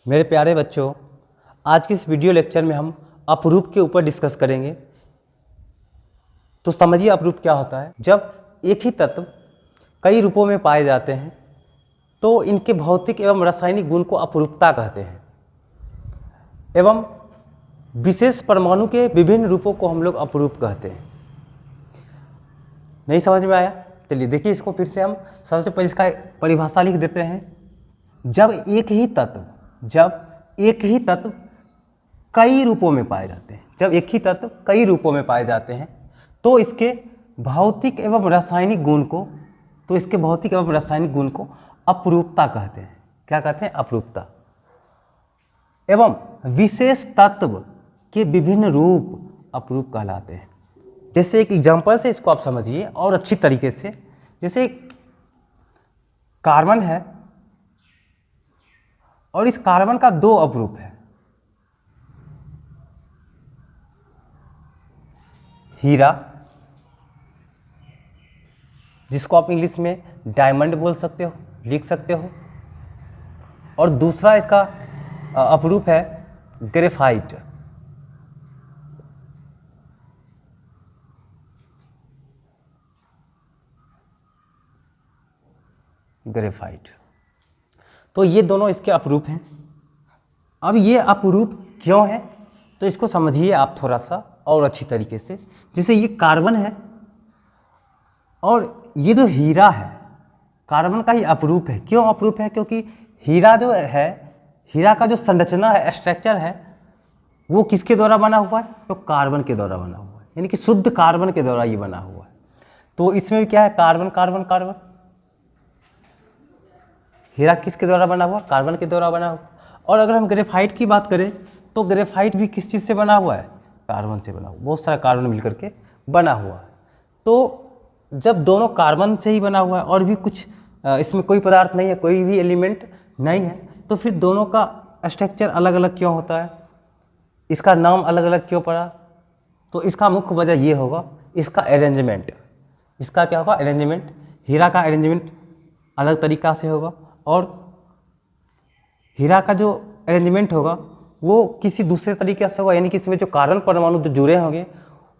मेरे प्यारे बच्चों, आज के इस वीडियो लेक्चर में हम अपरूप के ऊपर डिस्कस करेंगे। तो समझिए अपरूप क्या होता है। जब एक ही तत्व कई रूपों में पाए जाते हैं तो इनके भौतिक एवं रासायनिक गुण को अपरूपता कहते हैं एवं विशेष परमाणु के विभिन्न रूपों को हम लोग अपरूप कहते हैं। नहीं समझ में आया? चलिए देखिए, इसको फिर से हम सबसे पहले इसका परिभाषा लिख देते हैं। जब एक ही तत्व कई रूपों में पाए जाते हैं, जब एक ही तत्व कई रूपों में पाए जाते हैं तो इसके भौतिक एवं रासायनिक गुण को अपरूपता कहते हैं। क्या कहते हैं? अपरूपता। एवं विशेष तत्व के विभिन्न रूप अपरूप कहलाते हैं। जैसे एक एग्जांपल से इसको आप समझिए और अच्छी तरीके से। जैसे कार्बन है और इस कार्बन का दो अपरूप है, हीरा, जिसको आप इंग्लिश में डायमंड बोल सकते हो, लिख सकते हो, और दूसरा इसका अपरूप है ग्रेफाइट। तो ये दोनों इसके अपरूप हैं। अब ये अपरूप क्यों है तो इसको समझिए आप थोड़ा सा और अच्छी तरीके से। जैसे ये कार्बन है और ये जो हीरा है कार्बन का ही अपरूप है। क्यों अपरूप है? क्योंकि हीरा जो है, हीरा का जो संरचना है, स्ट्रक्चर है, वो किसके द्वारा बना हुआ है? तो कार्बन के द्वारा बना हुआ है, यानी कि शुद्ध कार्बन के द्वारा ये बना हुआ है। तो इसमें भी क्या है? Carbon carbon carbon. हीरा किसके द्वारा बना हुआ? कार्बन के द्वारा बना हुआ। और अगर हम ग्रेफाइट की बात करें तो ग्रेफाइट भी किस चीज़ से बना हुआ है? कार्बन से बना हुआ। बहुत सारा कार्बन मिलकर के बना हुआ है। तो जब दोनों कार्बन से ही बना हुआ है और भी कुछ इसमें कोई पदार्थ नहीं है, कोई भी एलिमेंट नहीं है, तो फिर दोनों का स्ट्रक्चर अलग अलग क्यों होता है? इसका नाम अलग अलग क्यों पड़ा? तो इसका मुख्य वजह ये होगा, इसका अरेंजमेंट। इसका क्या होगा? अरेंजमेंट। हीरा का अरेंजमेंट अलग तरीका से होगा और हीरा का जो अरेंजमेंट होगा वो किसी दूसरे तरीके से होगा, यानी कि इसमें जो कार्बन परमाणु जो जुड़े होंगे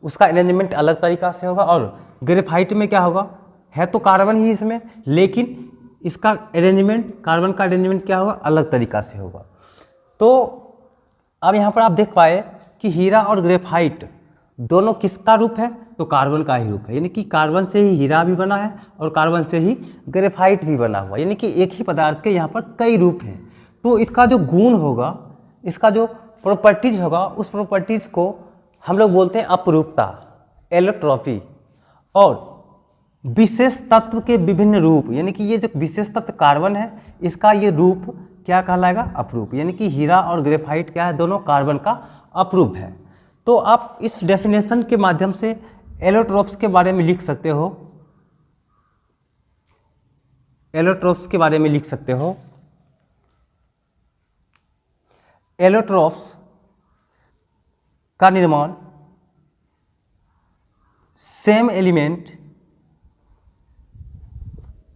उसका अरेंजमेंट अलग तरीका से होगा। और ग्रेफाइट में क्या होगा? है तो कार्बन ही इसमें, लेकिन इसका अरेंजमेंट, कार्बन का अरेंजमेंट क्या होगा? अलग तरीका से होगा। तो अब यहाँ पर आप देख पाए कि हीरा और ग्रेफाइट दोनों किसका रूप है? तो कार्बन का ही रूप है, यानी कि कार्बन से ही हीरा भी बना है और कार्बन से ही ग्रेफाइट भी बना हुआ, यानी कि एक ही पदार्थ के यहाँ पर कई रूप हैं। तो इसका जो गुण होगा, इसका जो प्रॉपर्टीज होगा, उस प्रॉपर्टीज को हम लोग बोलते हैं अपरूपता, एलोट्रॉफी। और विशेष तत्व के विभिन्न रूप, यानी कि ये जो विशेष तत्व कार्बन है इसका ये रूप क्या कहलाएगा? अपरूप। यानी कि हीरा और ग्रेफाइट क्या है? दोनों कार्बन का अपरूप है। तो आप इस डेफिनेशन के माध्यम से एलोट्रोप्स के बारे में लिख सकते हो। एलोट्रोप्स के बारे में लिख सकते हो। एलोट्रोप्स का निर्माण सेम एलिमेंट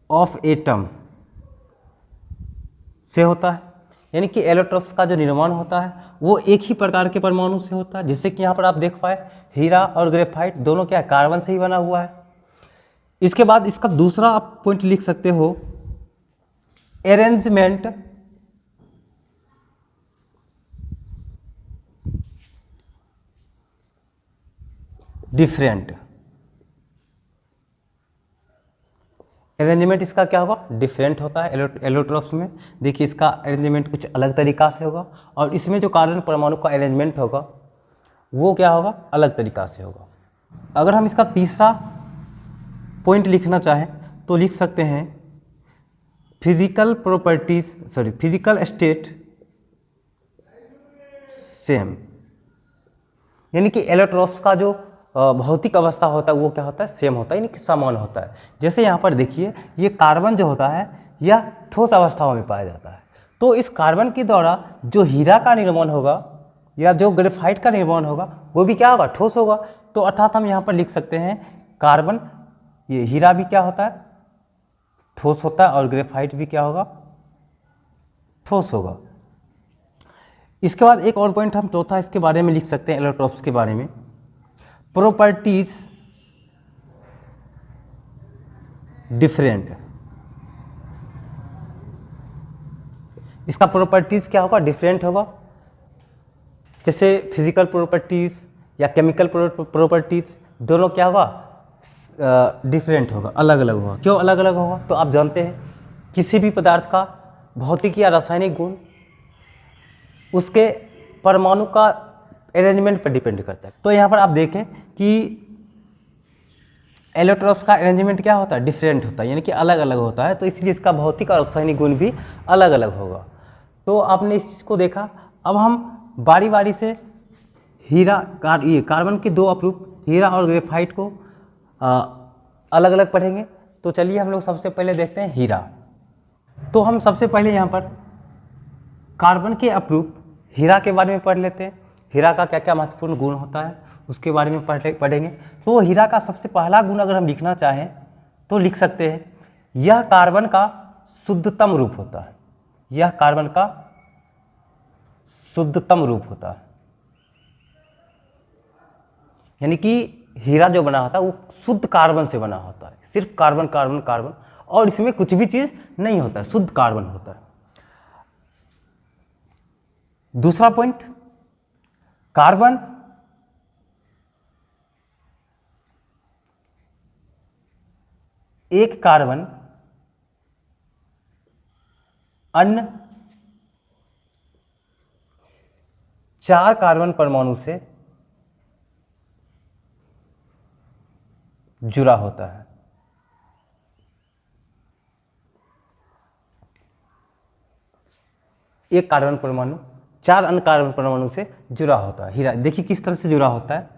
ऑफ एटम से होता है, यानी कि एलोट्रोप्स का जो निर्माण होता है वो एक ही प्रकार के परमाणु से होता है। जैसे कि यहाँ पर आप देख पाए हीरा और ग्रेफाइट दोनों क्या है? कार्बन से ही बना हुआ है। इसके बाद इसका दूसरा आप पॉइंट लिख सकते हो, अरेंजमेंट डिफरेंट। अरेंजमेंट इसका क्या होगा? डिफरेंट होता है। एलोट्रोप्स में देखिए इसका अरेंजमेंट कुछ अलग तरीका से होगा और इसमें जो कार्बन परमाणु का अरेंजमेंट होगा वो क्या होगा? अलग तरीका से होगा। अगर हम इसका तीसरा पॉइंट लिखना चाहें तो लिख सकते हैं फिजिकल स्टेट सेम, यानी कि एलोट्रोप्स का जो भौतिक अवस्था होता है वो क्या होता है? सेम होता है, यानी कि समान होता है। जैसे यहाँ पर देखिए ये कार्बन जो होता है यह ठोस अवस्थाओं में पाया जाता है। तो इस कार्बन के द्वारा जो हीरा का निर्माण होगा या जो ग्रेफाइट का निर्माण होगा वो भी क्या होगा? ठोस होगा। तो अर्थात हम यहाँ पर लिख सकते हैं कार्बन, ये हीरा भी क्या होता है? ठोस होता है और ग्रेफाइट भी क्या होगा? ठोस होगा। इसके बाद एक और पॉइंट हम चौथा इसके बारे में लिख सकते हैं, एलोट्रॉप्स के बारे में। प्रॉपर्टीज डिफरेंट, इसका प्रॉपर्टीज क्या होगा, डिफरेंट होगा। जैसे फिजिकल प्रॉपर्टीज या केमिकल प्रॉपर्टीज दोनों क्या होगा, डिफरेंट होगा, अलग अलग होगा। क्यों अलग अलग होगा, तो आप जानते हैं किसी भी पदार्थ का भौतिक या रासायनिक गुण उसके परमाणु का अरेंजमेंट पर डिपेंड करता है। तो यहाँ पर आप देखें कि एलोट्रॉप्स का अरेंजमेंट क्या होता है, डिफरेंट होता है, यानी कि अलग अलग होता है। तो इसलिए इसका भौतिक और रासायनिक गुण भी अलग अलग होगा। तो आपने इस चीज़ को देखा। अब हम बारी बारी से कार्बन के दो अपरूप हीरा और ग्रेफाइट को अलग अलग पढ़ेंगे। तो चलिए हम लोग सबसे पहले देखते हैं हीरा। तो हम सबसे पहले यहाँ पर कार्बन के अपरूप हीरा के बारे में पढ़ लेते हैं। हीरा का क्या क्या महत्वपूर्ण गुण होता है उसके बारे में पढ़ेंगे। तो हीरा का सबसे पहला गुण अगर हम लिखना चाहें तो लिख सकते हैं, यह कार्बन का शुद्धतम रूप होता है। यह कार्बन का शुद्धतम रूप होता है, यानी कि हीरा जो बना होता है वो शुद्ध कार्बन से बना होता है। सिर्फ कार्बन कार्बन कार्बन, और इसमें कुछ भी चीज नहीं होता है, शुद्ध कार्बन होता है। दूसरा पॉइंट, कार्बन एक कार्बन अन्य 4 कार्बन परमाणु से जुड़ा होता है। एक कार्बन परमाणु 4 अन्य कार्बन परमाणु से जुड़ा होता है। हीरा देखिए किस तरह से जुड़ा होता है।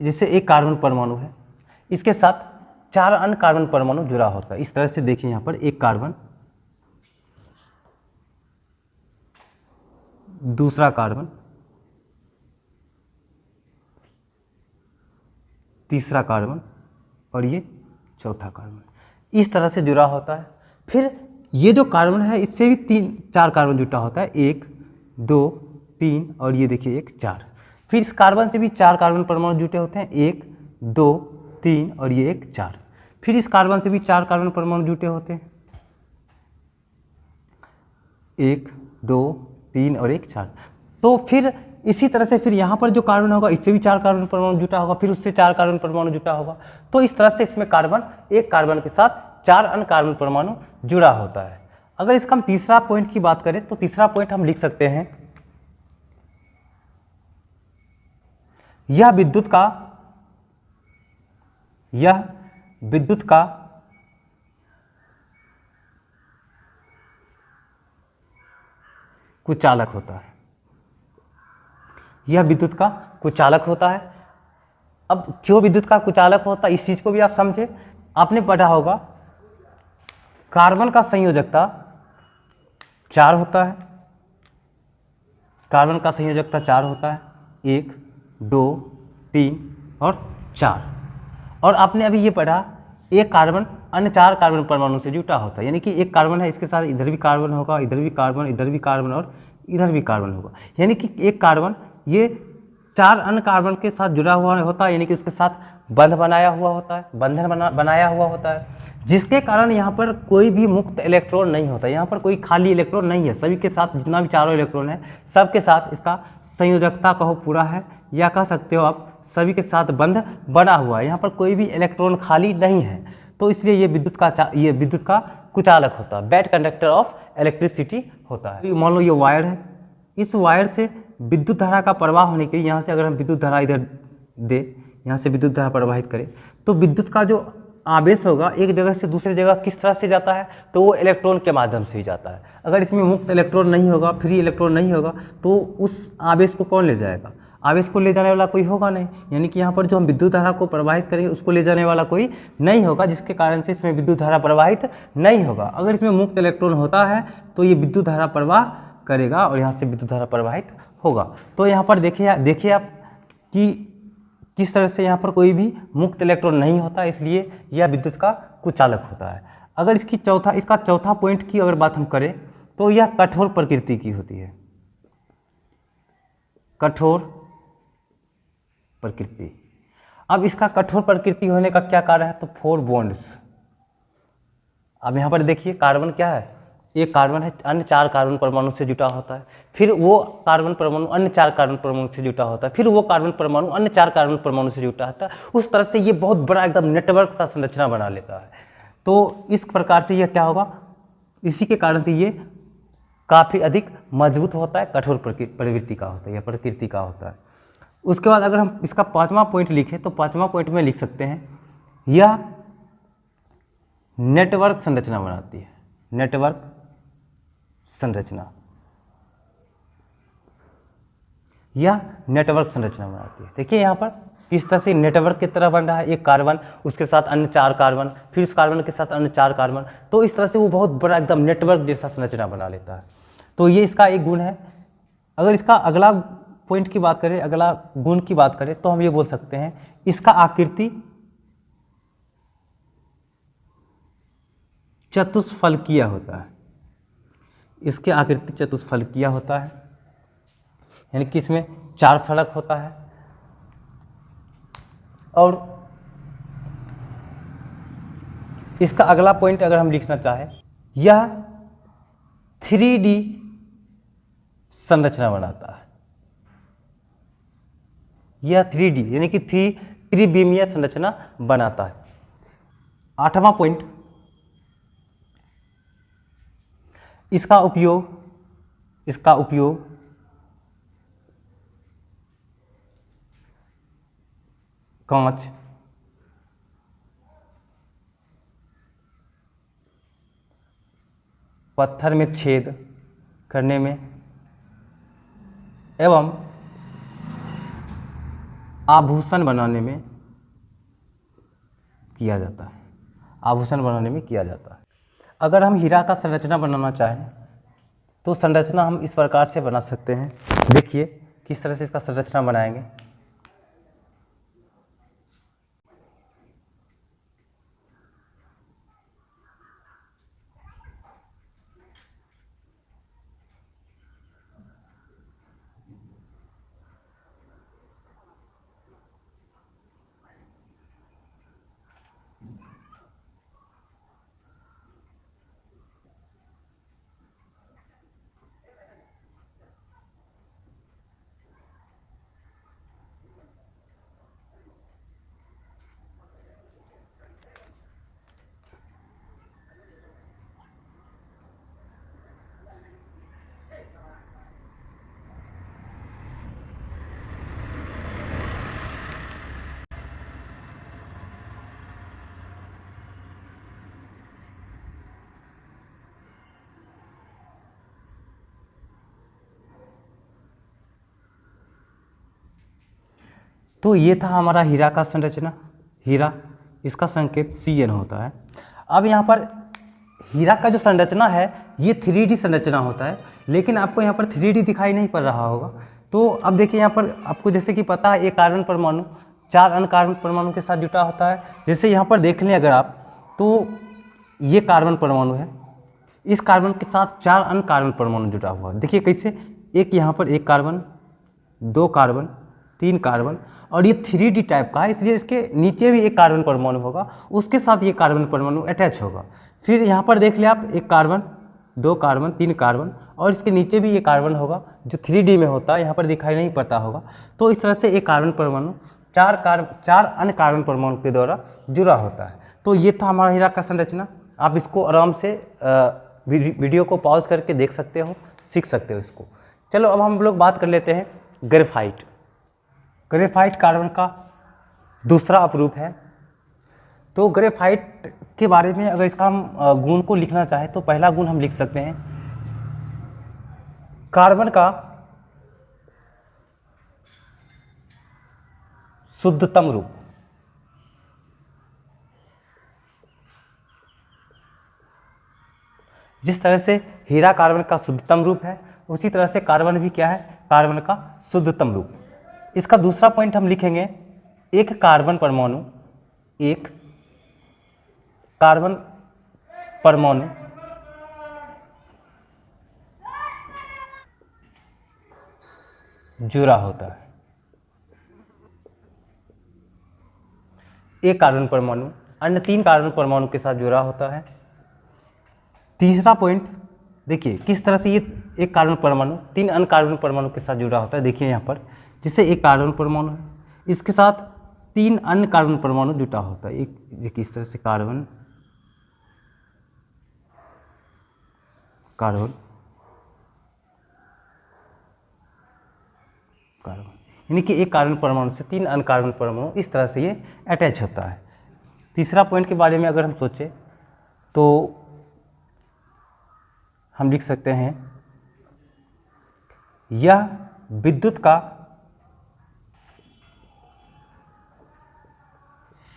जैसे एक कार्बन परमाणु है, इसके साथ 4 अन्य कार्बन परमाणु जुड़ा होता है। इस तरह से देखिए यहाँ पर एक कार्बन, दूसरा कार्बन, तीसरा कार्बन और ये चौथा कार्बन, इस तरह से जुड़ा होता है। फिर ये जो कार्बन है इससे भी 3-4 कार्बन जुटा होता है, 1 2 3 और ये देखिए 1 4। फिर इस कार्बन से भी 4 कार्बन परमाणु जुटे होते हैं, 1 2 3 और ये 1 4। फिर इस कार्बन से भी 4 कार्बन परमाणु जुटे होते हैं, 1 2 3 और 1 4। तो फिर इसी तरह से फिर यहाँ पर जो कार्बन होगा इससे भी 4 कार्बन परमाणु जुटा होगा, फिर उससे 4 कार्बन परमाणु जुटा होगा। तो इस तरह से इसमें कार्बन एक कार्बन के साथ 4 अन्य कार्बन परमाणु जुड़ा होता है। अगर इसका हम तीसरा पॉइंट की बात करें तो तीसरा पॉइंट हम लिख सकते हैं, यह विद्युत का कुचालक होता है। यह विद्युत का कुचालक होता है। अब क्यों विद्युत का कुचालक होता है इस चीज को भी आप समझे। आपने पढ़ा होगा कार्बन का संयोजकता 4 होता है। कार्बन का संयोजकता 4 होता है, 1 2 3 और 4। और आपने अभी ये पढ़ा एक कार्बन अन्य 4 कार्बन परमाणु से जुटा होता है, यानी कि एक कार्बन है इसके साथ इधर भी कार्बन होगा, इधर भी कार्बन, इधर भी कार्बन और इधर भी कार्बन होगा। यानी कि एक कार्बन ये 4 अन्य कार्बन के साथ जुड़ा हुआ होता है, यानी कि उसके साथ बंध बनाया हुआ होता है, बंधन बनाया हुआ होता है, जिसके कारण यहाँ पर कोई भी मुक्त इलेक्ट्रॉन नहीं होता। यहाँ पर कोई खाली इलेक्ट्रॉन नहीं है, सभी के साथ जितना भी चारों इलेक्ट्रॉन है सबके साथ इसका संयोजकता कहो पूरा है, या कह सकते हो आप सभी के साथ बंध बना हुआ है। यहाँ पर कोई भी इलेक्ट्रॉन खाली नहीं है। तो इसलिए ये विद्युत का कुचालक होता है, बैड कंडक्टर ऑफ इलेक्ट्रिसिटी होता है। मान लो ये वायर है, इस वायर से विद्युत धारा का प्रवाह होने के लिए यहाँ से अगर हम विद्युत धारा इधर दे, यहाँ से विद्युत धारा प्रवाहित करें तो विद्युत का जो आवेश होगा एक जगह से दूसरी जगह किस तरह से जाता है, तो वो इलेक्ट्रॉन के माध्यम से ही जाता है। अगर इसमें मुक्त इलेक्ट्रॉन नहीं होगा, फ्री इलेक्ट्रॉन नहीं होगा, तो उस आवेश को कौन ले जाएगा? आवेश को ले जाने वाला कोई होगा नहीं, यानी कि यहाँ पर जो हम विद्युत धारा को प्रवाहित करेंगे उसको ले जाने वाला कोई नहीं होगा, जिसके कारण से इसमें विद्युत धारा प्रवाहित नहीं होगा। अगर इसमें मुक्त इलेक्ट्रॉन होता है तो ये विद्युत धारा प्रवाह करेगा और यहाँ से विद्युत धारा प्रवाहित होगा। तो यहाँ पर देखिए आप कि किस तरह से यहाँ पर कोई भी मुक्त इलेक्ट्रॉन नहीं होता, इसलिए यह विद्युत का कुचालक होता है। अगर इसका चौथा पॉइंट की अगर बात हम करें तो यह कठोर प्रकृति की होती है। कठोर प्रकृति। अब इसका कठोर प्रकृति होने का क्या कारण है, तो 4 बॉन्ड्स। अब यहाँ पर देखिए कार्बन क्या है, एक कार्बन है, अन्य 4 कार्बन परमाणु से जुटा होता है, फिर वो कार्बन परमाणु अन्य 4 कार्बन परमाणु से जुटा होता है, फिर वो कार्बन परमाणु अन्य 4 कार्बन परमाणु से जुटा होता है। उस तरह से ये बहुत बड़ा एकदम नेटवर्क सा संरचना बना लेता है। तो इस प्रकार से यह क्या होगा, इसी के कारण से ये काफ़ी अधिक मजबूत होता है, कठोर प्रवृत्ति का होता है या प्रकृति का होता है। उसके बाद अगर हम इसका 5वां पॉइंट लिखें तो 5वां पॉइंट में लिख सकते हैं, यह नेटवर्क संरचना बनाती है। नेटवर्क संरचना, यह नेटवर्क संरचना बनाती है। देखिए यहाँ पर किस तरह से नेटवर्क की तरह बन रहा है, एक कार्बन उसके साथ अन्य 4 कार्बन, फिर उस कार्बन के साथ अन्य 4 कार्बन, तो इस तरह से वो बहुत बड़ा एकदम नेटवर्क जैसा संरचना बना लेता है। तो ये इसका एक गुण है। अगर इसका अगला पॉइंट की बात करें, अगला गुण की बात करें, तो हम ये बोल सकते हैं इसका आकृति चतुष्फलकीय होता है। इसके आकृति चतुष्फलकीय होता है, यानी कि इसमें 4 फलक होता है। और इसका अगला पॉइंट अगर हम लिखना चाहें, यह 3D संरचना बनाता है। यह 3D यानी कि त्रिविमीय संरचना बनाता है। 8वां पॉइंट, इसका उपयोग कांच, पत्थर में छेद करने में एवं आभूषण बनाने में किया जाता है। आभूषण बनाने में किया जाता है। अगर हम हीरा का संरचना बनाना चाहें तो संरचना हम इस प्रकार से बना सकते हैं। देखिए किस तरह से इसका संरचना बनाएंगे। तो ये था हमारा हीरा का संरचना। हीरा, इसका संकेत Cn होता है। अब यहाँ पर हीरा का जो संरचना है ये 3D संरचना होता है, लेकिन आपको यहाँ पर 3D दिखाई नहीं पड़ रहा होगा। तो अब देखिए यहाँ पर आपको जैसे कि पता है एक कार्बन परमाणु 4 अन्य कार्बन परमाणु के साथ जुटा होता है। जैसे यहाँ पर देख लें अगर आप, तो ये कार्बन परमाणु है, इस कार्बन के साथ 4 अन्य कार्बन परमाणु जुटा हुआ है। देखिए कैसे, एक यहाँ पर एक कार्बन, 2 कार्बन, 3 कार्बन, और ये 3D टाइप का है, इसलिए इसके नीचे भी एक कार्बन परमाणु होगा, उसके साथ ये कार्बन परमाणु अटैच होगा। फिर यहाँ पर देख ले आप, एक कार्बन, 2 कार्बन, 3 कार्बन, और इसके नीचे भी ये कार्बन होगा जो 3D में होता है, यहाँ पर दिखाई नहीं पड़ता होगा। तो इस तरह से एक कार्बन परमाणु 4 अन्य कार्बन परमाणु के द्वारा जुड़ा होता है। तो ये था हमारा हीरा का संरचना। आप इसको आराम से वीडियो को पॉज करके देख सकते हो, सीख सकते हो इसको। चलो अब हम लोग बात कर लेते हैं ग्रेफाइट। ग्रेफाइट कार्बन का दूसरा अपरूप है। तो ग्रेफाइट के बारे में अगर इसका हम गुण को लिखना चाहें तो पहला गुण हम लिख सकते हैं, कार्बन का शुद्धतम रूप। जिस तरह से हीरा कार्बन का शुद्धतम रूप है, उसी तरह से कार्बन भी क्या है, कार्बन का शुद्धतम रूप। इसका दूसरा पॉइंट हम लिखेंगे, एक कार्बन परमाणु, एक कार्बन परमाणु जुड़ा होता है। एक कार्बन परमाणु अन्य 3 कार्बन परमाणु के साथ जुड़ा होता है। तीसरा पॉइंट देखिए किस तरह से ये एक कार्बन परमाणु 3 अन्य कार्बन परमाणु के साथ जुड़ा होता है। देखिए यहाँ पर जैसे एक कार्बन परमाणु है, इसके साथ 3 अन्य कार्बन परमाणु जुटा होता है। एक देखिए इस तरह से कार्बन कार्बन कार्बन, यानी कि एक कार्बन परमाणु से 3 अन्य कार्बन परमाणु, इस तरह से ये अटैच होता है। तीसरा पॉइंट के बारे में अगर हम सोचें तो हम लिख सकते हैं यह विद्युत का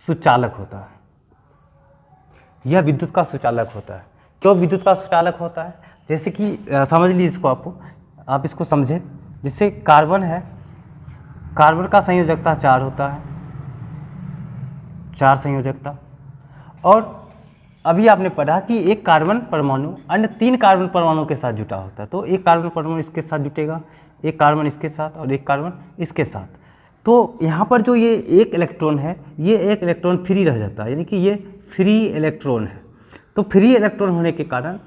सुचालक होता है। यह विद्युत का सुचालक होता है। क्यों विद्युत का सुचालक होता है? जैसे कि समझ लीजिए इसको, आप इसको समझें। जैसे कार्बन है, कार्बन का संयोजकता 4 होता है, 4 संयोजकता। और अभी आपने पढ़ा कि एक कार्बन परमाणु अन्य 3 कार्बन परमाणु के साथ जुटा होता है। तो एक कार्बन परमाणु इसके साथ जुटेगा, एक कार्बन इसके साथ और एक कार्बन इसके साथ। तो यहाँ पर जो ये एक इलेक्ट्रॉन है, ये एक इलेक्ट्रॉन फ्री रह जाता है, यानी कि ये फ्री इलेक्ट्रॉन है। तो फ्री इलेक्ट्रॉन होने के कारण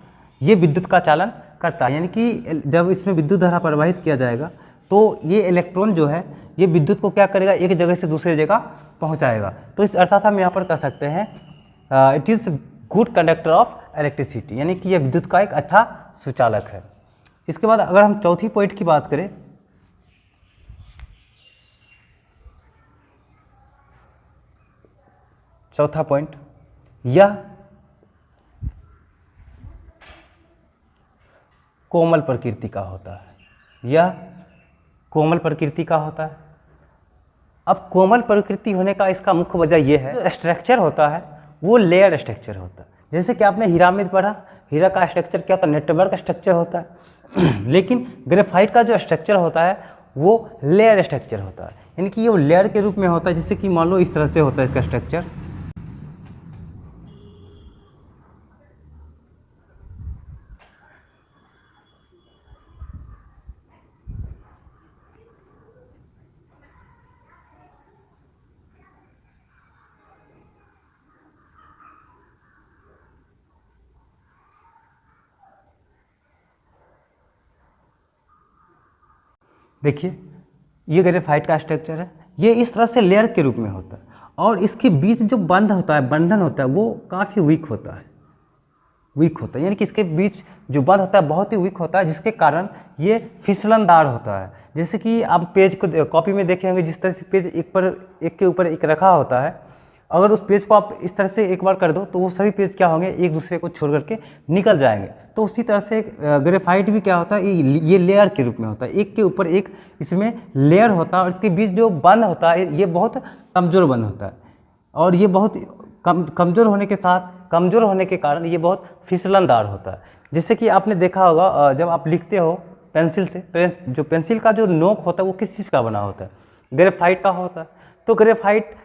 ये विद्युत का चालन करता है, यानी कि जब इसमें विद्युत धारा प्रवाहित किया जाएगा तो ये इलेक्ट्रॉन जो है ये विद्युत को क्या करेगा, एक जगह से दूसरी जगह पहुँचाएगा। तो इस अर्थात हम यहाँ पर कह सकते हैं it is good conductor of electricity, यानी कि यह विद्युत का एक अच्छा सुचालक है। इसके बाद अगर हम चौथी पॉइंट की बात करें, चौथा पॉइंट, यह कोमल प्रकृति का होता है। यह कोमल प्रकृति का होता है। अब कोमल प्रकृति होने का इसका मुख्य वजह यह है, जो स्ट्रक्चर होता है वो लेयर स्ट्रक्चर होता है। जैसे कि आपने हीरा में पढ़ा, हीरा का स्ट्रक्चर क्या होता है, नेटवर्क स्ट्रक्चर होता है। लेकिन ग्रेफाइट का जो स्ट्रक्चर होता है वो लेयर स्ट्रक्चर होता है, यानी कि ये लेयर के रूप में होता है। जैसे कि मान लो इस तरह से होता है इसका स्ट्रक्चर। देखिए ये ग्रेफाइट का स्ट्रक्चर है, ये इस तरह से लेयर के रूप में होता है। और इसके बीच जो बंध होता है, बंधन होता है, वो काफ़ी वीक होता है, यानी कि इसके बीच जो बंध होता है बहुत ही वीक होता है, जिसके कारण ये फिसलनदार होता है। जैसे कि आप पेज को कॉपी में देखे होंगे, जिस तरह से पेज एक के ऊपर एक रखा होता है, अगर उस पेज को आप इस तरह से एक बार कर दो तो वो सभी पेज क्या होंगे, एक दूसरे को छोड़ करके निकल जाएंगे। तो उसी तरह से ग्रेफाइट भी क्या होता है, ये लेयर के रूप में होता है, एक के ऊपर एक इसमें लेयर होता है। और इसके बीच जो बंध होता है ये बहुत कमज़ोर बंध होता है, और ये बहुत कमज़ोर होने के कारण ये बहुत फिसलनदार होता है। जैसे कि आपने देखा होगा जब आप लिखते हो पेंसिल से, जो पेंसिल का जो नोक होता है वो किस चीज़ का बना होता है, ग्रेफाइट का होता है। तो ग्रेफाइट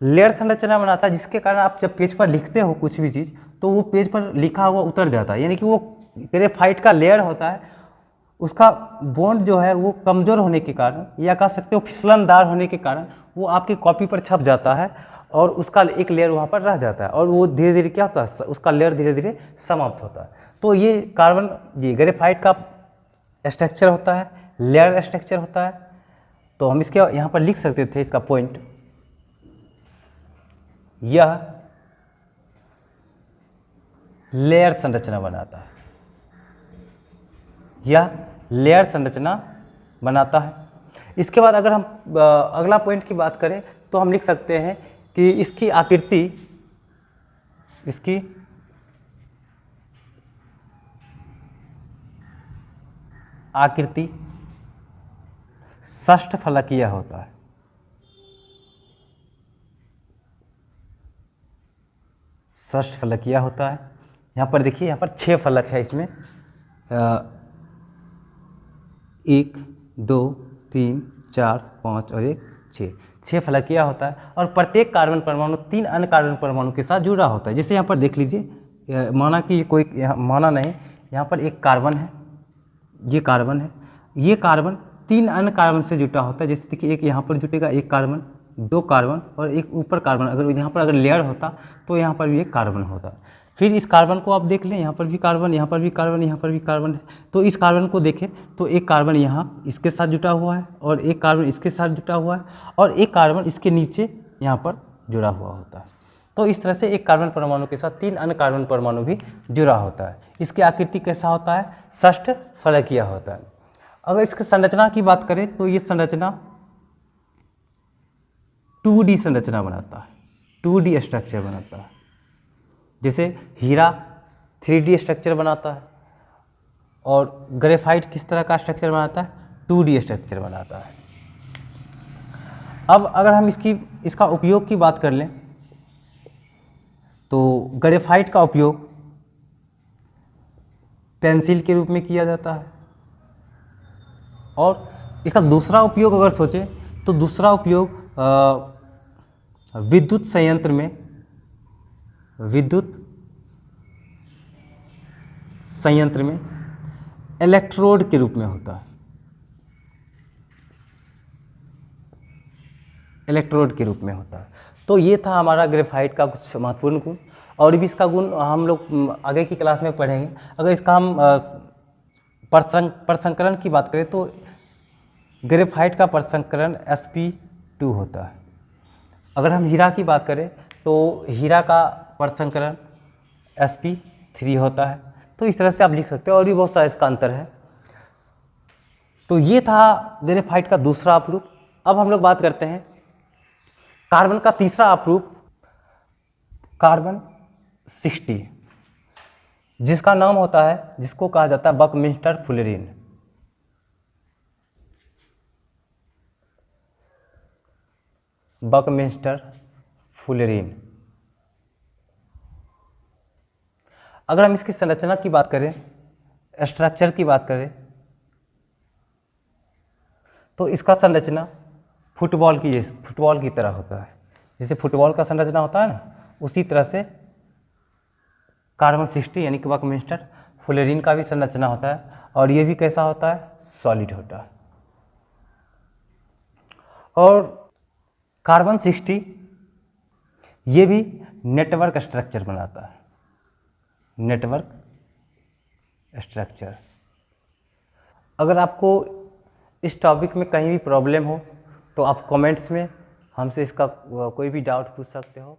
लेयर संरचना बनाता है, जिसके कारण आप जब पेज पर लिखते हो कुछ भी चीज़ तो वो पेज पर लिखा हुआ उतर जाता है, यानी कि वो ग्रेफाइट का लेयर होता है, उसका बॉन्ड जो है वो कमज़ोर होने के कारण, या कह सकते हो फिसलनदार होने के कारण वो आपकी कॉपी पर छप जाता है और उसका एक लेयर वहाँ पर रह जाता है, और वो धीरे धीरे क्या होता है, उसका लेयर धीरे धीरे समाप्त होता है। तो ये ग्रेफाइट का स्ट्रक्चर होता है, लेयर स्ट्रक्चर होता है। तो हम इसके यहाँ पर लिख सकते थे इसका पॉइंट, यह लेयर संरचना बनाता है, यह लेयर संरचना बनाता है। इसके बाद अगर हम अगला पॉइंट की बात करें तो हम लिख सकते हैं कि इसकी आकृति षष्ठफलकीय होता है। षष्ठफलकीय होता है। यहाँ पर देखिए, यहाँ पर 6 फलक है इसमें, 1 2 3 4 5 और 1 6 फलकीय होता है। और प्रत्येक कार्बन परमाणु 3 अन्य कार्बन परमाणु के साथ जुड़ा होता है। जैसे यहाँ पर देख लीजिए, माना कि माना नहीं, यहाँ पर एक कार्बन है, ये कार्बन है, ये कार्बन 3 अन्य कार्बन से जुटा होता है। जैसे देखिए एक यहाँ पर जुटेगा, एक कार्बन, 2 कार्बन और एक ऊपर कार्बन। अगर यहाँ पर अगर लेयर होता तो यहाँ पर भी एक कार्बन होता। फिर इस कार्बन को आप देख लें, यहाँ पर भी कार्बन, यहाँ पर भी कार्बन, यहाँ पर भी कार्बन है। तो इस कार्बन को देखें तो एक कार्बन यहाँ इसके साथ जुटा हुआ है और एक कार्बन इसके साथ जुटा हुआ है और एक कार्बन इसके नीचे यहाँ पर जुड़ा हुआ होता है। तो इस तरह से एक कार्बन परमाणु के साथ 3 अन्य कार्बन परमाणु भी जुड़ा होता है। इसकी आकृति कैसा होता है? षष्ठ फलकीय होता है। अगर इसकी संरचना की बात करें तो ये संरचना 2D संरचना बनाता है, 2D स्ट्रक्चर बनाता है। जैसे हीरा 3D स्ट्रक्चर बनाता है और ग्रेफाइट किस तरह का स्ट्रक्चर बनाता है? 2D स्ट्रक्चर बनाता है। अब अगर हम इसका उपयोग की बात कर लें तो ग्रेफाइट का उपयोग पेंसिल के रूप में किया जाता है और इसका दूसरा उपयोग अगर सोचें तो दूसरा उपयोग विद्युत संयंत्र में इलेक्ट्रोड के रूप में होता है, इलेक्ट्रोड के रूप में होता है। तो ये था हमारा ग्रेफाइट का कुछ महत्वपूर्ण गुण, और भी इसका गुण हम लोग आगे की क्लास में पढ़ेंगे। अगर इसका हम प्रसंकरण की बात करें तो ग्रेफाइट का प्रसंकरण sp2 होता है। अगर हम हीरा की बात करें तो हीरा का प्रसंकरण sp3 होता है। तो इस तरह से आप लिख सकते हो, और भी बहुत सारा इसका अंतर है। तो ये था ग्रेफाइट का दूसरा अपरूप। अब हम लोग बात करते हैं कार्बन का तीसरा अपरूप, कार्बन 60, जिसका नाम होता है, जिसको कहा जाता है बकमिंस्टर फुलेरिन। Buckminster fullerene. अगर हम इसकी संरचना की बात करें, स्ट्रक्चर की बात करें, तो इसका संरचना फुटबॉल की तरह होता है। जैसे फुटबॉल का संरचना होता है ना, उसी तरह से कार्बन 60 यानी कि बकमिंस्टर फुलेरिन का भी संरचना होता है, और ये भी कैसा होता है? सॉलिड होता है। और कार्बन 60 ये भी नेटवर्क स्ट्रक्चर बनाता है, नेटवर्क स्ट्रक्चर। अगर आपको इस टॉपिक में कहीं भी प्रॉब्लम हो तो आप कमेंट्स में हमसे इसका कोई भी डाउट पूछ सकते हो।